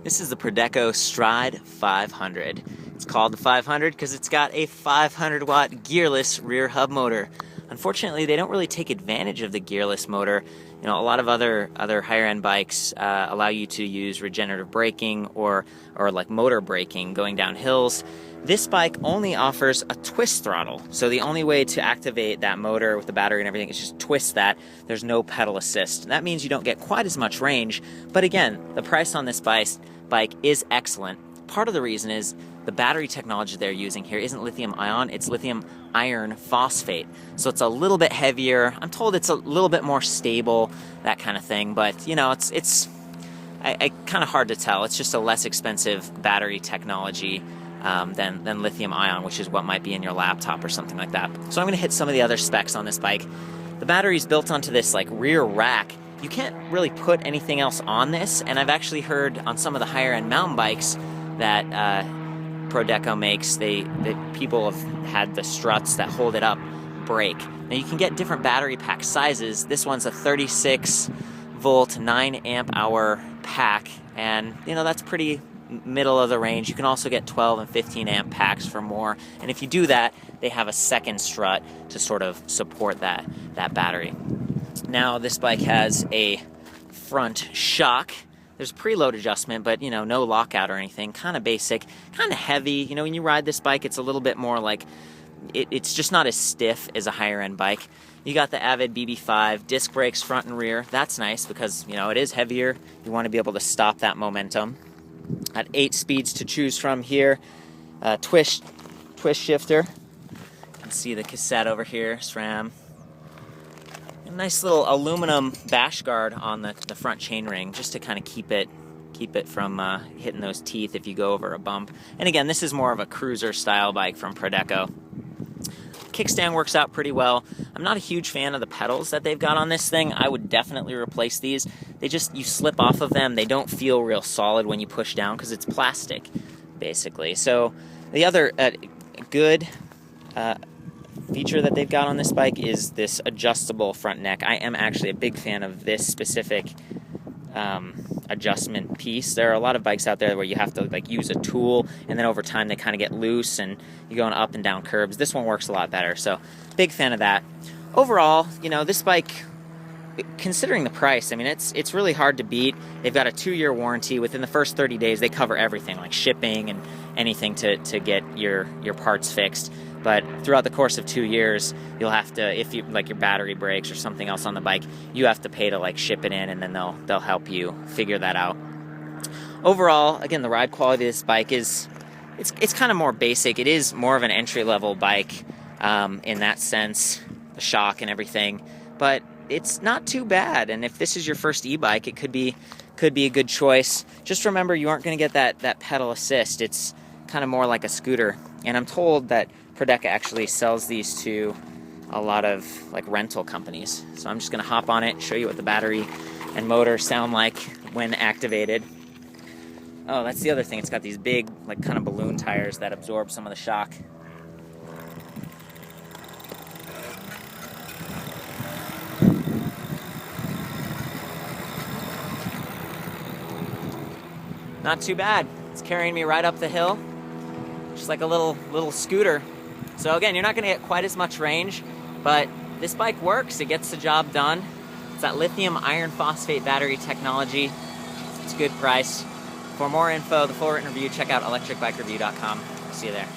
This is the Prodeco Stride 500. It's called the 500 because it's got a 500 watt gearless rear hub motor. Unfortunately, they don't really take advantage of the gearless motor. You know, a lot of other higher end bikes allow you to use regenerative braking or like motor braking going down hills. This bike only offers a twist throttle. So the only way to activate that motor with the battery and everything is just twist that. There's no pedal assist. That means you don't get quite as much range. But again, the price on this bike is excellent. Part of the reason is the battery technology they're using here isn't lithium ion, it's lithium iron phosphate. So it's a little bit heavier. I'm told it's a little bit more stable, that kind of thing. But you know, it's kind of hard to tell. It's just a less expensive battery technology than lithium ion, which is what might be in your laptop or something like that. So I'm going to hit some of the other specs on this bike. The battery is built onto this like rear rack. You can't really put anything else on this, and I've actually heard on some of the higher end mountain bikes that Prodeco makes, that people have had the struts that hold it up break. Now you can get different battery pack sizes. This one's a 36 volt 9 amp hour pack, and you know, that's pretty middle of the range. You can also get 12 and 15 amp packs for more, and if you do that, they have a second strut to sort of support that battery. Now this bike has a front shock. There's preload adjustment, but you know, no lockout or anything. Kind of basic, kind of heavy. You know, when you ride this bike, it's a little bit more like it's just not as stiff as a higher end bike. You got the Avid BB5 disc brakes front and rear. That's nice because you know it is heavier. You want to be able to stop that momentum. At 8 speeds to choose from here. Twist shifter. You can see the cassette over here, SRAM. A nice little aluminum bash guard on the front chainring, just to kind of keep it from hitting those teeth if you go over a bump. And again, this is more of a cruiser style bike from Prodeco. Kickstand works out pretty well. I'm not a huge fan of the pedals that they've got on this thing. I would definitely replace these. You slip off of them. They don't feel real solid when you push down because it's plastic, basically. So the other good feature that they've got on this bike is this adjustable front neck. I am actually a big fan of this specific adjustment piece. There are a lot of bikes out there where you have to like use a tool, and then over time they kind of get loose and you're going up and down curbs. This one works a lot better, so big fan of that. Overall, you know, this bike, considering the price, I mean, it's really hard to beat. They've got a 2-year warranty. Within the first 30 days, they cover everything, like shipping and anything to get your parts fixed. But throughout the course of 2 years, you'll have to, if you like your battery breaks or something else on the bike, you have to pay to like ship it in, and then they'll help you figure that out. Overall, again, the ride quality of this bike is it's kind of more basic. It is more of an entry-level bike in that sense, the shock and everything, but it's not too bad. And if this is your first e-bike, it could be a good choice. Just remember, you aren't going to get that pedal assist. It's kind of more like a scooter, and I'm told that Prodeco actually sells these to a lot of like rental companies. So I'm just going to hop on it, show you what the battery and motor sound like when activated. Oh, that's the other thing. It's got these big, like kind of balloon tires that absorb some of the shock. Not too bad. It's carrying me right up the hill, just like a little scooter. So again, you're not going to get quite as much range, but this bike works. It gets the job done. It's that lithium iron phosphate battery technology. It's a good price. For more info, the full written review, check out ElectricBikeReview.com. See you there.